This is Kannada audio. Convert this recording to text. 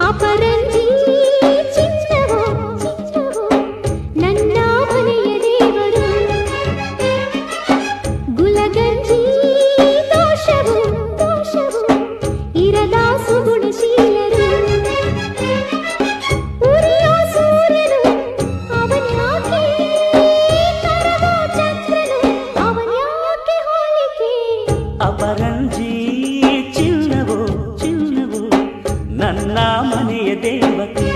ಅಪರಂಜಿ ಚಿನ್ನವೋ ನನ್ನ ಮನೆಯ ದೇವರು ಗುಲಗಂಜಿ ದೋಷವು ಇರದ ಸುಗುಣಶೀಲರು ಉರಿಯೋ ಸೂರ್ಯನು ಅವನ್ಯಾಕೆ ಕರಗೋ ಚಂದ್ರನು ಅವನ್ಯಾಕೆ ಹೋಲಿಕೆ ಅಪರಂಜಿ ಚಿನ್ನವೋ ನನ್ನ ಮನೆಯ ದೇವತೆ